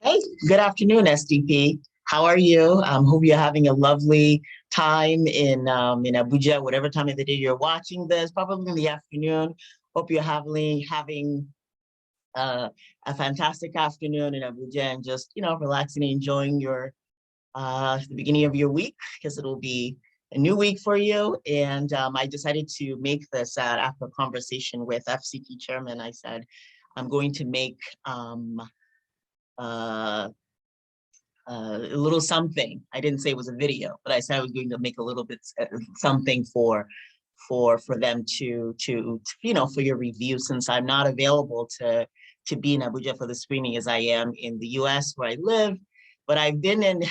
Hey, good afternoon, SDP. How are you? Hope you're having a lovely time in Abuja, whatever time of the day you're watching this, probably in the afternoon. Hope you're having a fantastic afternoon in Abuja and just, relaxing and enjoying your the beginning of your week, because it'll be a new week for you. And I decided to make this after a conversation with FCT chairman. I said, I'm going to make uh, a little something. I didn't say it was a video, but I said I was going to make a little bit something for them to for your review, since I'm not available to be in Abuja for the screening as I am in the US where I live. But I've been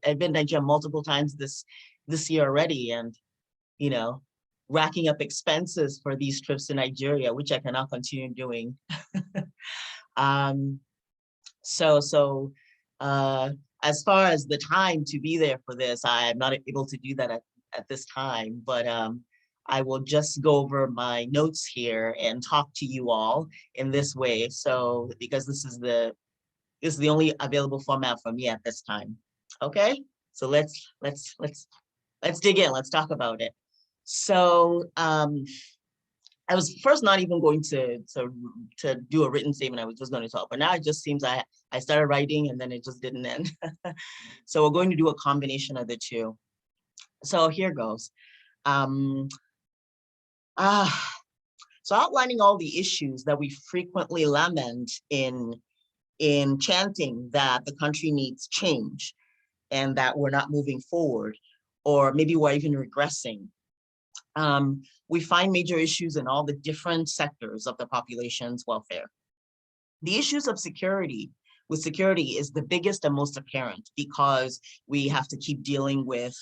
I've been to Nigeria multiple times this year already, and racking up expenses for these trips to Nigeria, which I cannot continue doing. um, so as far as the time to be there for this, I am not able to do that at this time, but I will just go over my notes here and talk to you all in this way. So, because this is the only available format for me at this time. Okay, so let's dig in. Let's talk about it. So I was first not even going to do a written statement. I was just going to talk, but now it just seems I started writing and then it just didn't end. So we're going to do a combination of the two. So here goes. So outlining all the issues that we frequently lament in chanting that the country needs change and that we're not moving forward, or maybe we're even regressing. We find major issues in all the different sectors of the population's welfare. The issues of security is the biggest and most apparent, because we have to keep dealing with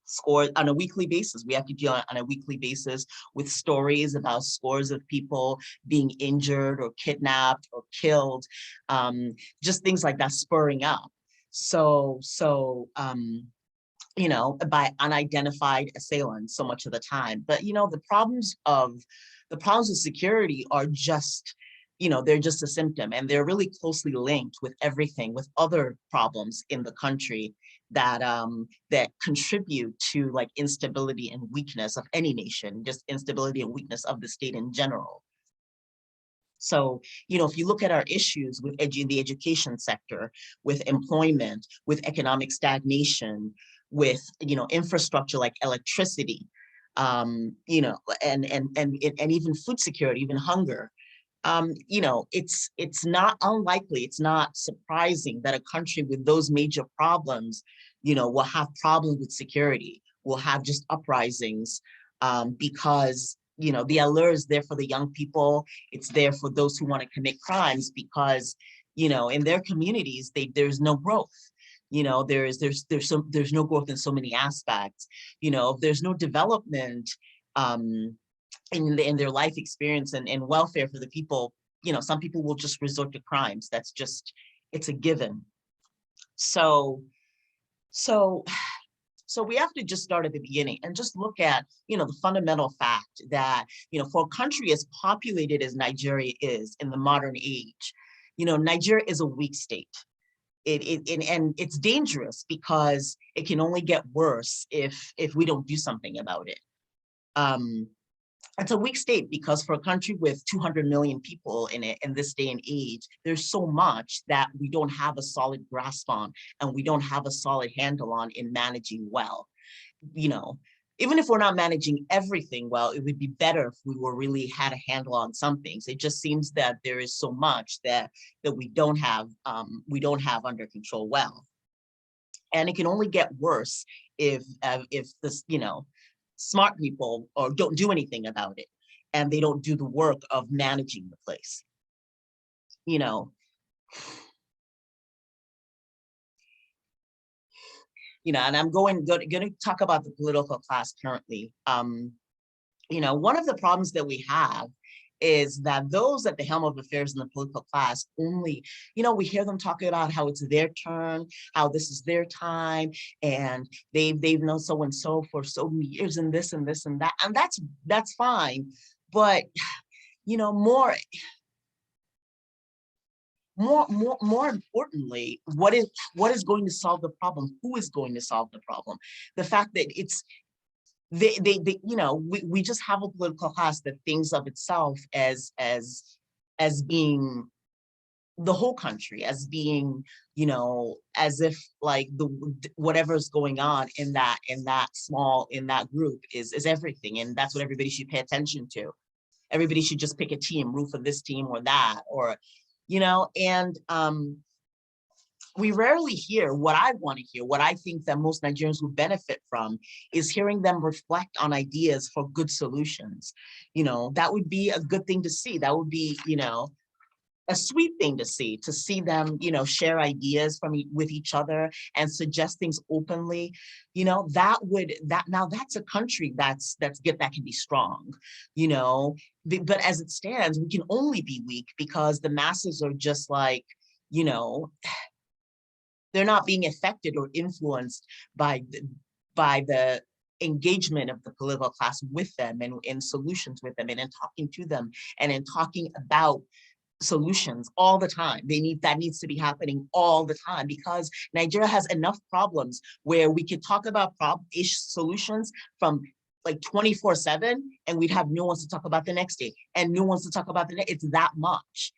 scores on a weekly basis. We have to deal on a weekly basis with stories about scores of people being injured or kidnapped or killed, just things like that spurring up. By unidentified assailants so much of the time. But the problems of security are just, they're just a symptom, and they're really closely linked with everything, with other problems in the country that that contribute to like instability and weakness of any nation, just instability and weakness of the state in general. So, if you look at our issues with the education sector, with employment, with economic stagnation, with infrastructure like electricity, and even food security, even hunger, it's not unlikely, it's not surprising that a country with those major problems, will have problems with security, will have just uprisings, because the allure is there for the young people. It's there for those who want to commit crimes, because in their communities there's no growth. There's no growth in so many aspects. There's no development in their life experience and welfare for the people. Some people will just resort to crimes. That's just, it's a given. So we have to just start at the beginning and just look at, the fundamental fact that, for a country as populated as Nigeria is in the modern age, Nigeria is a weak state. And it's dangerous because it can only get worse if we don't do something about it. It's a weak state because for a country with 200 million people in it in this day and age, there's so much that we don't have a solid grasp on, and we don't have a solid handle on in managing well. Even if we're not managing everything well, it would be better if we really had a handle on some things. It just seems that there is so much that we don't have under control well. And it can only get worse if this, smart people or don't do anything about it, and they don't do the work of managing the place. And I'm going to talk about the political class currently. One of the problems that we have is that those at the helm of affairs in the political class only, we hear them talking about how it's their turn, how this is their time, and they've known so-and-so for so many years, and this and this and that, and that's fine. But, more more importantly, what is going to solve the problem? Who is going to solve the problem? The fact that it's they you know, we just have a political class that thinks of itself as being the whole country, as being, you know, as if like whatever's going on in that group is everything, and that's what everybody should pay attention to. Everybody should just pick a team, root for this team or that, or, you know, and we rarely hear what I want to hear. What I think that most Nigerians would benefit from is hearing them reflect on ideas for good solutions. You know, that would be a good thing to see. That would be, you know, a sweet thing to see them, you know, share ideas with each other and suggest things openly. You know, now that's a country that can be strong, you know. But as it stands, we can only be weak because the masses are just like, you know, they're not being affected or influenced by the engagement of the political class with them, and in solutions with them, and in talking to them, and in talking about solutions all the time. That needs to be happening all the time, because Nigeria has enough problems where we could talk about solutions from like 24/7, and we'd have new ones to talk about the next day, and new ones to talk about the next. It's that much.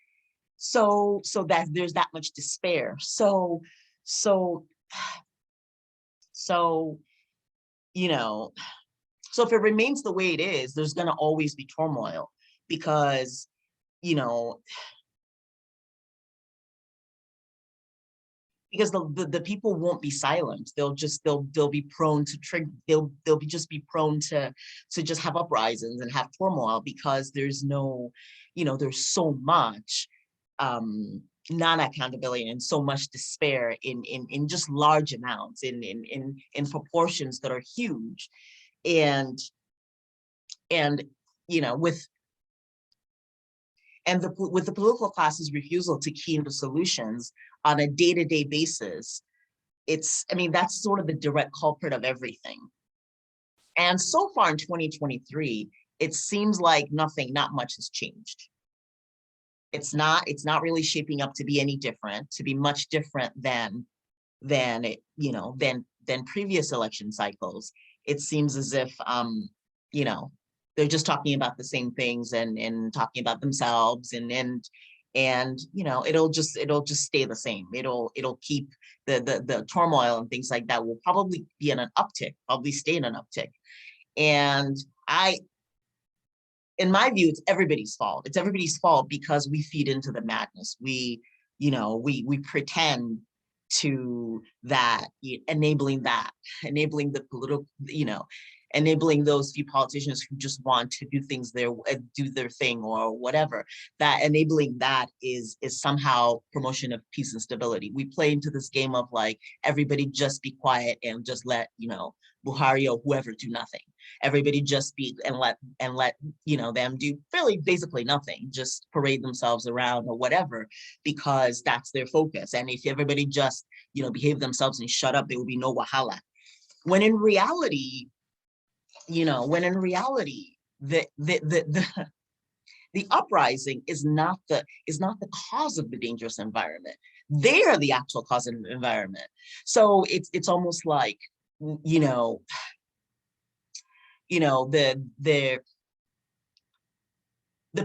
So that there's that much despair. So, you know, so if it remains the way it is, there's going to always be turmoil, because, you know, because the people won't be silent. They'll be prone to trigger. They'll be prone to just have uprisings and have turmoil, because there's no, you know, there's so much non-accountability and so much despair in just large amounts, in proportions that are huge, and you know, with the political class's refusal to key into solutions on a day-to-day basis, I mean, that's sort of the direct culprit of everything. And so far in 2023, it seems like not much has changed. It's not really shaping up to be any different, to be much different than previous election cycles. It seems as if, you know, they're just talking about the same things and talking about themselves, and you know, it'll just stay the same. It'll keep the turmoil and things like that will probably be in an uptick, probably stay in an uptick. And in my view, it's everybody's fault. It's everybody's fault because we feed into the madness. We pretend to that, enabling the political, you know, enabling those few politicians who just want to do their thing or whatever. That enabling that is somehow promotion of peace and stability. We play into this game of like, everybody just be quiet and just let, you know, Buhari or whoever do nothing. Everybody just be and let you know, them do basically nothing, just parade themselves around or whatever, because that's their focus. And if everybody just, you know, behave themselves and shut up, there will be no wahala. When in reality, you know, the uprising is not the cause of the dangerous environment. They are the actual cause of the environment. So it's almost like, you know, the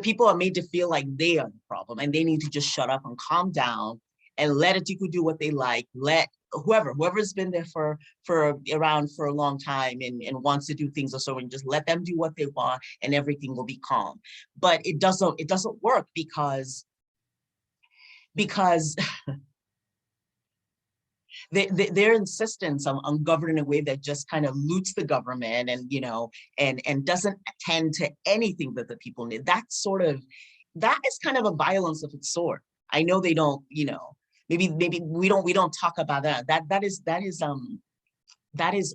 people are made to feel like they are the problem, and they need to just shut up and calm down and let Atiku do what they like. Let whoever's been there around for a long time and wants to do things or so, and just let them do what they want, and everything will be calm. But it doesn't work, because their insistence on governing in a way that just kind of loots the government, and, you know, and doesn't attend to anything that the people need. That is kind of a violence of its sort. I know they don't, you know, maybe we don't talk about that. That is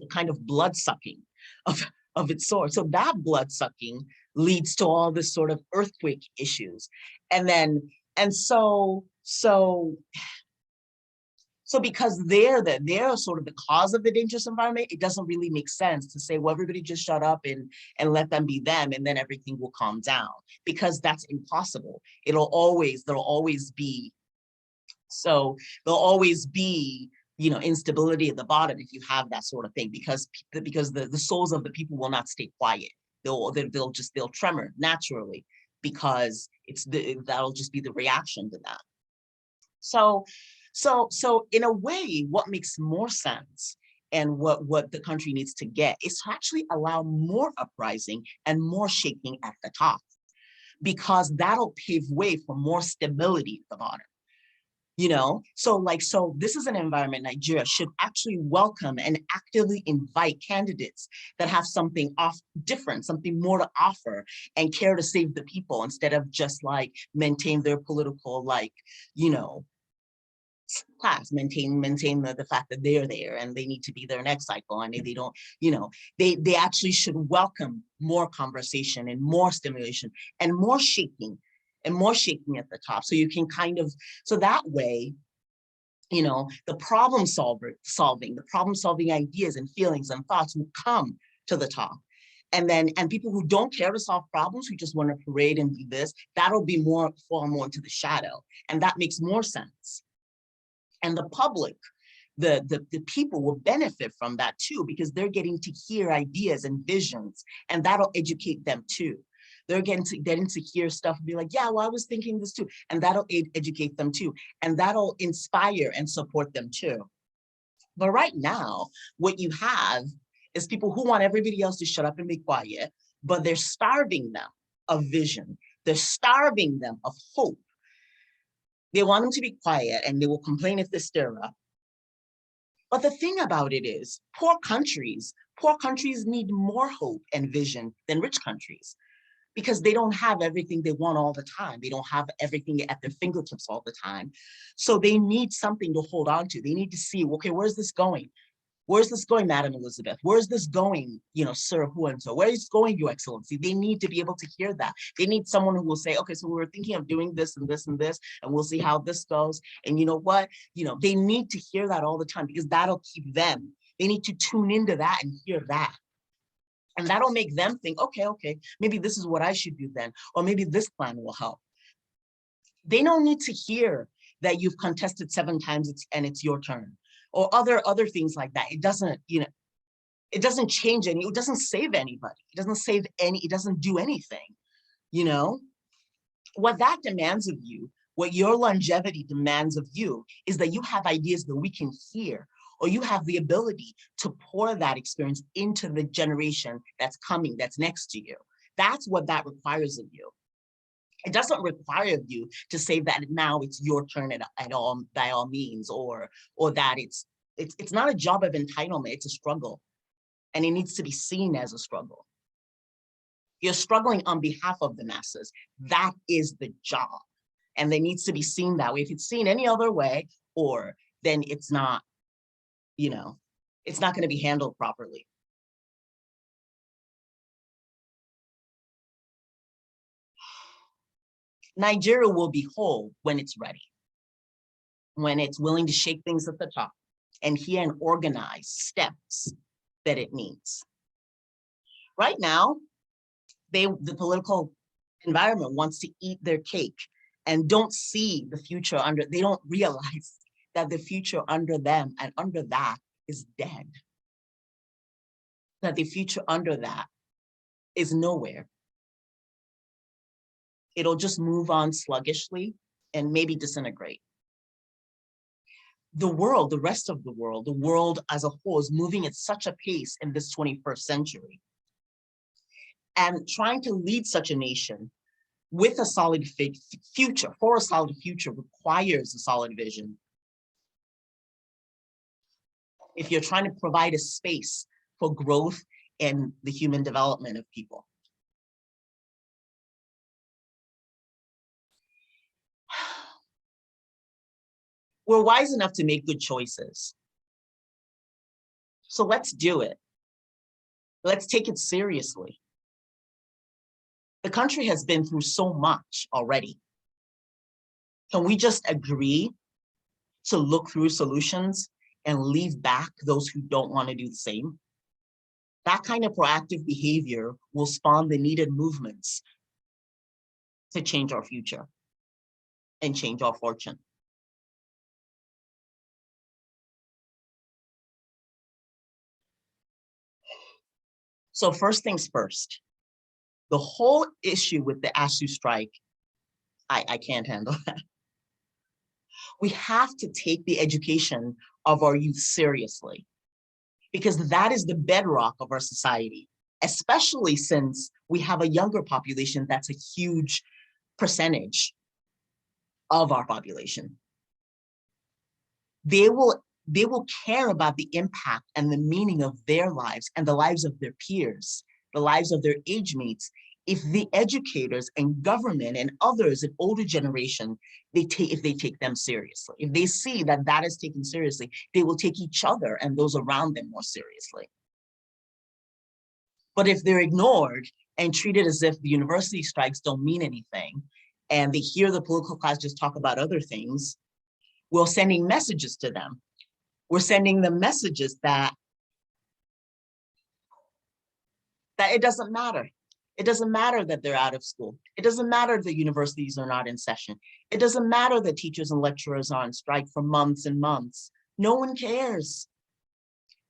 a kind of blood sucking of its sort. So that blood sucking leads to all this sort of earthquake issues, so because they're sort of the cause of the dangerous environment, it doesn't really make sense to say, well, everybody just shut up and let them be them, and then everything will calm down, because that's impossible. There'll always be So there'll always be, instability at the bottom if you have that sort of thing, because the souls of the people will not stay quiet. They'll tremor naturally, because that'll just be the reaction to that. So in a way, what makes more sense and what the country needs to get is to actually allow more uprising and more shaking at the top, because that'll pave way for more stability at the bottom. So this is an environment Nigeria should actually welcome and actively invite candidates that have something different, something more to offer, and care to save the people, instead of just like maintain their political, class, maintain the fact that they're there and they need to be there next cycle, and they don't, they actually should welcome more conversation and more stimulation and more shaking at the top. So you can so that way, the problem solving ideas and feelings and thoughts will come to the top. And people who don't care to solve problems, who just want to parade and do this, that'll be fall more into the shadow. And that makes more sense. And the public, the people will benefit from that too, because they're getting to hear ideas and visions, and that'll educate them too. They're getting to hear stuff and be like, yeah, well, I was thinking this too. And that'll educate them too. And that'll inspire and support them too. But right now, what you have is people who want everybody else to shut up and be quiet, but they're starving them of vision. They're starving them of hope. They want them to be quiet, and they will complain if they stir up. But the thing about it is, poor countries need more hope and vision than rich countries, because they don't have everything they want all the time. They don't have everything at their fingertips all the time. So they need something to hold on to. They need to see, okay, where's this going? Where's this going, Madam Elizabeth? Where's this going, Sir who-and-so? Where is this going, Your Excellency? They need to be able to hear that. They need someone who will say, okay, so we were thinking of doing this and this and this, and we'll see how this goes. And you know what? They need to hear that all the time, because that'll keep them. They need to tune into that and hear that. And that'll make them think, okay, maybe this is what I should do then, or maybe this plan will help. They don't need to hear that you've contested 7 times and it's your turn, or other things like that. It doesn't, it doesn't change it doesn't save anybody. It doesn't do anything, What that demands of you, what your longevity demands of you, is that you have ideas that we can hear, or you have the ability to pour that experience into the generation that's coming, that's next to you. That's what that requires of you. It doesn't require of you to say that now it's your turn by all means, or that it's not a job of entitlement, it's a struggle. And it needs to be seen as a struggle. You're struggling on behalf of the masses. That is the job. And it needs to be seen that way. If it's seen any other way, then it's not, it's not going to be handled properly. Nigeria will be whole when it's ready, when it's willing to shake things at the top and hear and organize steps that it needs. Right now, the political environment wants to eat their cake and don't see the future they don't realize that the future under them and under that is dead. That the future under that is nowhere. It'll just move on sluggishly and maybe disintegrate. The rest of the world as a whole is moving at such a pace in this 21st century. And trying to lead such a nation with a solid future, for a solid future, requires a solid vision. If you're trying to provide a space for growth and the human development of people. We're wise enough to make good choices. So let's do it. Let's take it seriously. The country has been through so much already. Can we just agree to look through solutions and leave back those who don't want to do the same? That kind of proactive behavior will spawn the needed movements to change our future and change our fortune. So first things first, the whole issue with the ASUU strike, I can't handle that. We have to take the education of our youth seriously, because that is the bedrock of our society, especially since we have a younger population that's a huge percentage of our population. They will care about the impact and the meaning of their lives and the lives of their peers, the lives of their age mates, if the educators and government and others in older generation, if they take them seriously. If they see that that is taken seriously, they will take each other and those around them more seriously. But if they're ignored and treated as if the university strikes don't mean anything, and they hear the political class just talk about other things, we're sending messages to them. We're sending them messages that it doesn't matter. It doesn't matter that they're out of school. It doesn't matter that universities are not in session. It doesn't matter that teachers and lecturers are on strike for months and months. No one cares.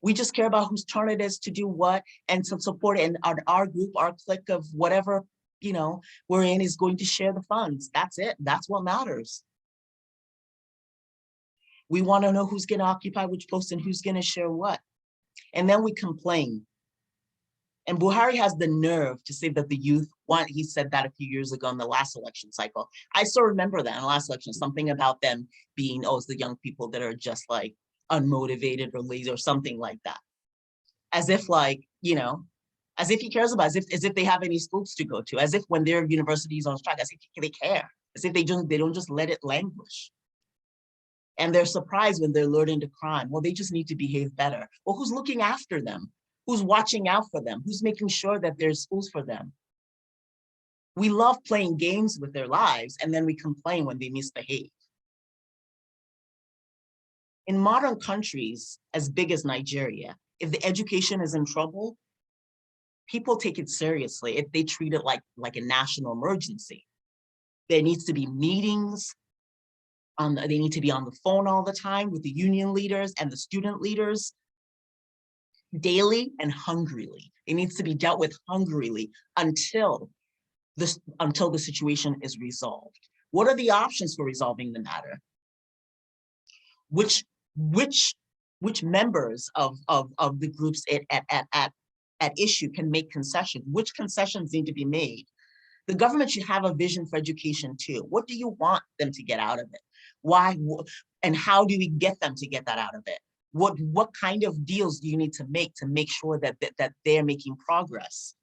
We just care about whose turn it is to do what and to support it. And our group, our clique of whatever, we're in is going to share the funds. That's it. That's what matters. We want to know who's going to occupy which post and who's going to share what. And then we complain. And Buhari has the nerve to say that the youth want, he said that a few years ago in the last election cycle. I still remember that in the last election, something about them being, it's the young people that are just like unmotivated or lazy or something like that. As if as if he cares about, as if they have any schools to go to, as if when their universities on strike, as if they care, as if they don't just let it languish. And they're surprised when they're lured into crime. Well, they just need to behave better. Well, who's looking after them? Who's watching out for them? Who's making sure that there's schools for them? We love playing games with their lives, and then we complain when they misbehave. In modern countries as big as Nigeria, if the education is in trouble, people take it seriously. If they treat it like a national emergency. There needs to be meetings. They need to be on the phone all the time with the union leaders and the student leaders, daily and hungrily. It needs to be dealt with hungrily until the situation is resolved. What are the options for resolving the matter? Which members of the groups at issue can make concessions? Which concessions need to be made? The government should have a vision for education too. What do you want them to get out of it? Why, and how do we get them to get that out of it? What kind of deals do you need to make sure that they're making progress?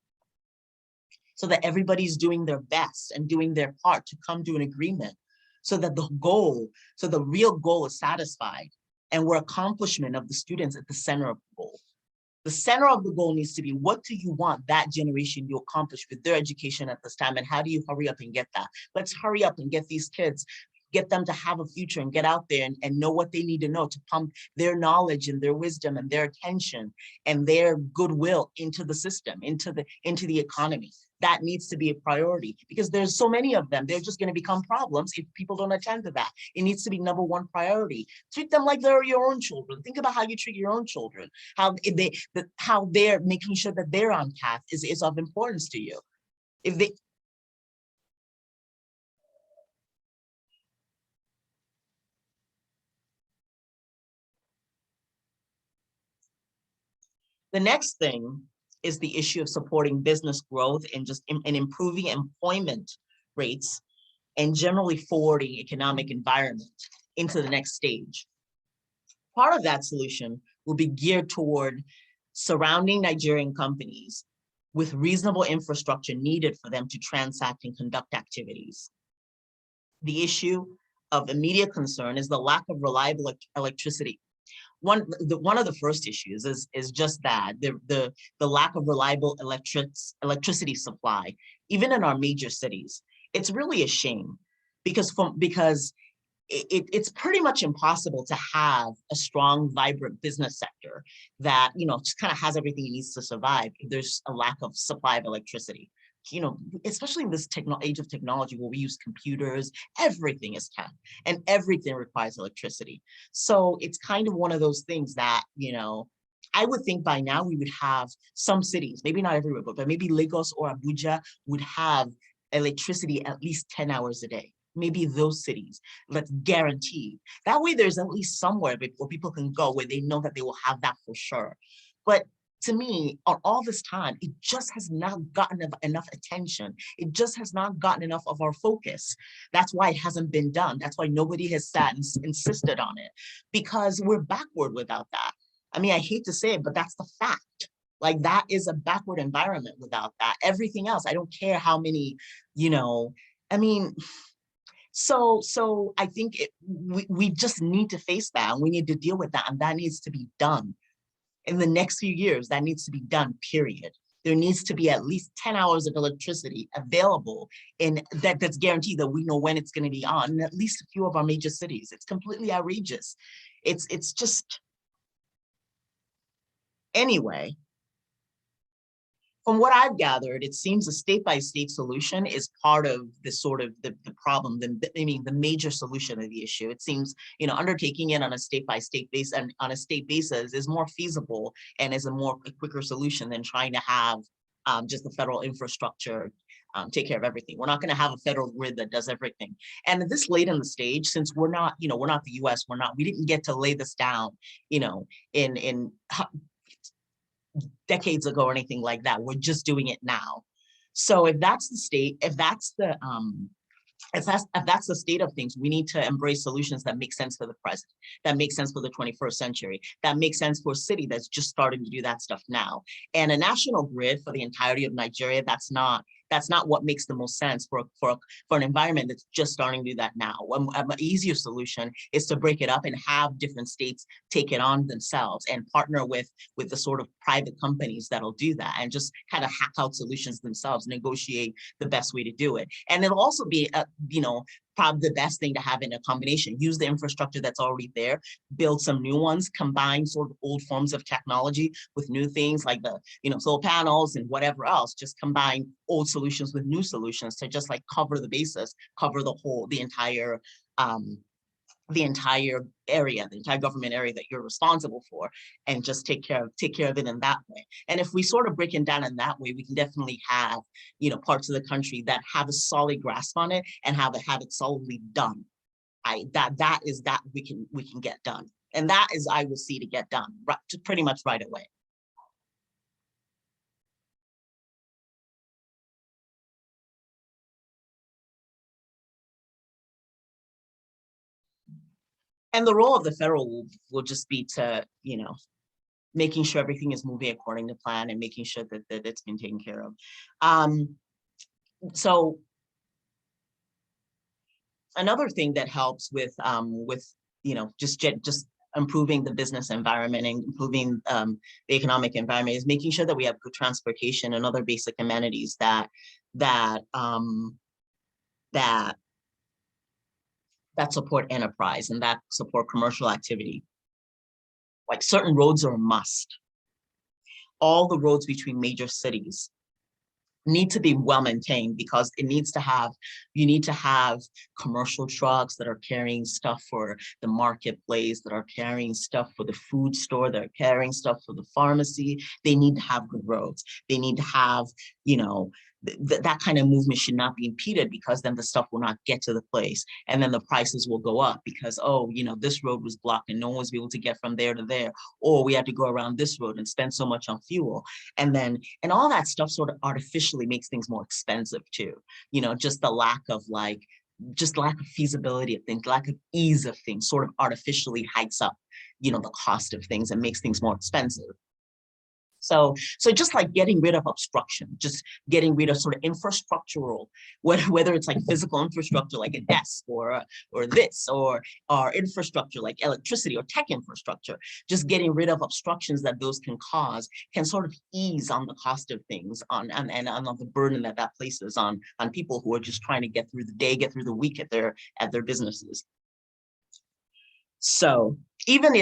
So that everybody's doing their best and doing their part to come to an agreement, so that the real goal is satisfied and we're accomplishment of the students at the center of the goal. The center of the goal needs to be, what do you want that generation to accomplish with their education at this time, and how do you hurry up and get that? Let's hurry up and get these kids, get them to have a future and get out there and know what they need to know to pump their knowledge and their wisdom and their attention and their goodwill into the system, into the economy. That needs to be a priority, because there's so many of them. They're just going to become problems if people don't attend to that. It needs to be #1 priority. Treat them like they're your own children. Think about how you treat your own children, how they're making sure that they're on path is of importance to you. The next thing is the issue of supporting business growth and improving employment rates and generally forwarding economic environment into the next stage. Part of that solution will be geared toward surrounding Nigerian companies with reasonable infrastructure needed for them to transact and conduct activities. The issue of immediate concern is the lack of reliable electricity. One of the first issues is just that, the lack of reliable electricity supply, even in our major cities. It's really a shame, because it's pretty much impossible to have a strong, vibrant business sector that just kind of has everything it needs to survive if there's a lack of supply of electricity. Especially in this age of technology where we use computers, everything is tech and everything requires electricity. So it's kind of one of those things that, I would think by now we would have some cities, maybe not everywhere, but maybe Lagos or Abuja would have electricity at least 10 hours a day. Maybe those cities, let's guarantee. That way there's at least somewhere where people can go where they know that they will have that for sure. But to me, on all this time, it just has not gotten enough attention. It just has not gotten enough of our focus. That's why it hasn't been done. That's why nobody has sat and insisted on it, because we're backward without that. I mean, I hate to say it, but that's the fact. Like, that is a backward environment without that. Everything else, I don't care how many, I mean, so I think we just need to face that, and we need to deal with that, and that needs to be done. In the next few years, that needs to be done, period. There needs to be at least 10 hours of electricity available, and that's guaranteed that we know when it's going to be on in at least a few of our major cities. It's completely outrageous. It's just, anyway. From what I've gathered, it seems a state-by-state solution is part of the sort of the problem, the major solution of the issue. It seems, undertaking it on a state-by-state basis and on a state basis is more feasible and is a quicker solution than trying to have just the federal infrastructure take care of everything. We're not going to have a federal grid that does everything. And this late in the stage, since we're not the US, we didn't get to lay this down, in decades ago or anything like that. We're just doing it now. So if that's the state, if that's the state of things, we need to embrace solutions that make sense for the present, that make sense for the 21st century, that make sense for a city that's just starting to do that stuff now. And a national grid for the entirety of Nigeria, that's not what makes the most sense for an environment that's just starting to do that now. An easier solution is to break it up and have different states take it on themselves and partner with the sort of private companies that'll do that, and just kind of hack out solutions themselves, negotiate the best way to do it. And it'll also be, probably the best thing to have in a combination. Use the infrastructure that's already there, build some new ones, combine sort of old forms of technology with new things like the, solar panels and whatever else. Just combine old solutions with new solutions to just like cover the basis, cover the entire area, the entire government area that you're responsible for, and just take care of it in that way. And if we sort of break it down in that way, we can definitely have, parts of the country that have a solid grasp on it and have it solidly done. That we can get done. And that is, I will see to get done pretty much right away. And the role of the federal will just be to, making sure everything is moving according to plan and making sure that it's been taken care of. So another thing that helps with just improving the business environment and improving the economic environment is making sure that we have good transportation and other basic amenities that support enterprise and that support commercial activity. Like, certain roads are a must. All the roads between major cities need to be well maintained, because you need to have commercial trucks that are carrying stuff for the marketplace, that are carrying stuff for the food store, that are carrying stuff for the pharmacy. They need to have good roads. They need to have, that kind of movement should not be impeded, because then the stuff will not get to the place, and then the prices will go up because, this road was blocked and no one was able to get from there to there, or we had to go around this road and spend so much on fuel, and all that stuff sort of artificially makes things more expensive too. Just the lack of feasibility of things, lack of ease of things sort of artificially hikes up, the cost of things and makes things more expensive. So just like getting rid of obstruction, just getting rid of sort of infrastructural, whether it's like physical infrastructure like a desk or this, or infrastructure like electricity or tech infrastructure, just getting rid of obstructions that those can cause can sort of ease on the cost of things and on the burden that places on people who are just trying to get through the day, get through the week at their businesses. So even the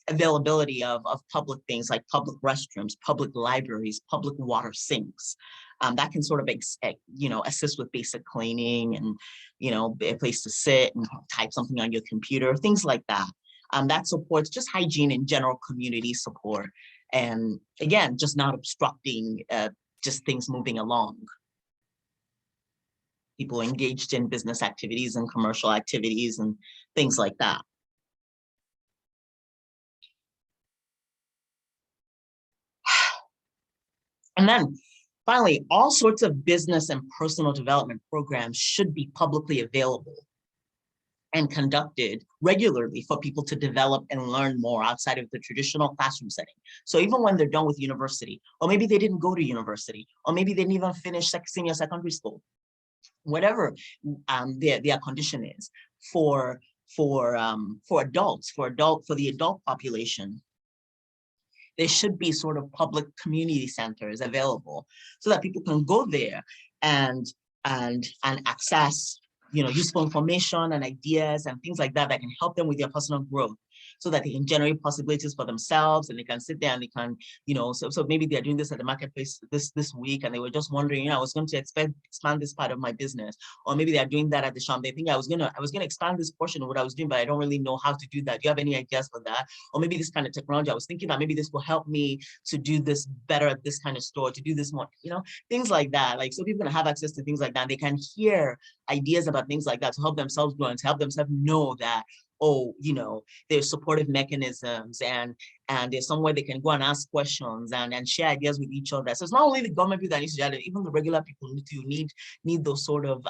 availability of public things like public restrooms, public libraries, public water sinks, that can sort of assist with basic cleaning and a place to sit and type something on your computer, things like that. that supports just hygiene and general community support. And again, just not obstructing just things moving along. People engaged in business activities and commercial activities and things like that. And then finally, all sorts of business and personal development programs should be publicly available and conducted regularly for people to develop and learn more outside of the traditional classroom setting. So even when they're done with university, or maybe they didn't go to university, or maybe they didn't even finish senior secondary school, whatever their condition is, for the adult population, there should be sort of public community centers available so that people can go there and access, useful information and ideas and things like that that can help them with their personal growth, so that they can generate possibilities for themselves, and they can sit there and they can, so maybe they're doing this at the marketplace this week, and they were just wondering, I was going to expand this part of my business, or maybe they're doing that at the shop. They think I was gonna expand this portion of what I was doing, but I don't really know how to do that. Do you have any ideas for that? Or maybe this kind of technology, I was thinking that maybe this will help me to do this better at this kind of store, to do this more, things like that. Like, so people can have access to things like that. They can hear ideas about things like that to help themselves grow and to help themselves know that, there's supportive mechanisms, and there's somewhere they can go and ask questions and share ideas with each other. So it's not only the government people that need to share it, even the regular people need those sort of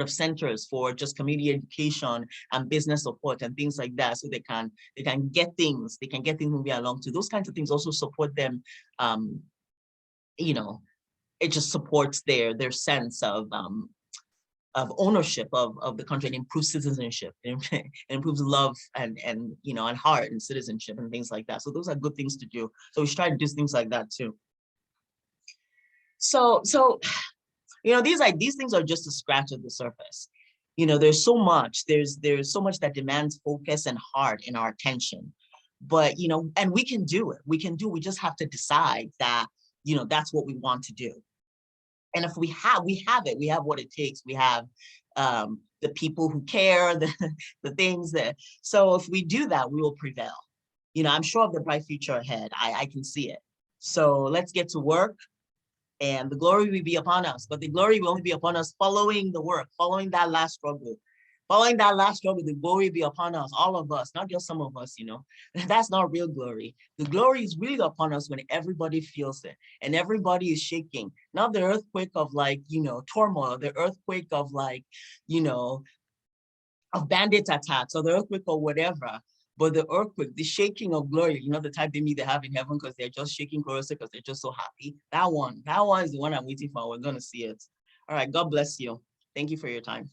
centers for just community education and business support and things like that, so they can get things moving along to those kinds of things. Also support them, it just supports their sense of ownership of the country, and improves citizenship, and improves love and heart and citizenship and things like that. So those are good things to do. So we should try to do things like that too. So these things are just a scratch of the surface. There's so much that demands focus and heart in our attention. But and we can do it. We just have to decide that that's what we want to do. And if we have it, we have what it takes. We have the people who care, the things that, so if we do that, we will prevail. I'm sure of the bright future ahead. I can see it. So let's get to work, and the glory will be upon us. But the glory will only be upon us following the work, following that last struggle. Following that last struggle, the glory be upon us, all of us, not just some of us, That's not real glory. The glory is really upon us when everybody feels it and everybody is shaking. Not the earthquake of turmoil, the earthquake of of bandit attacks, or the earthquake or whatever, but the earthquake, the shaking of glory, the type they have in heaven because they're just shaking because they're just so happy. That one is the one I'm waiting for. We're going to see it. All right, God bless you. Thank you for your time.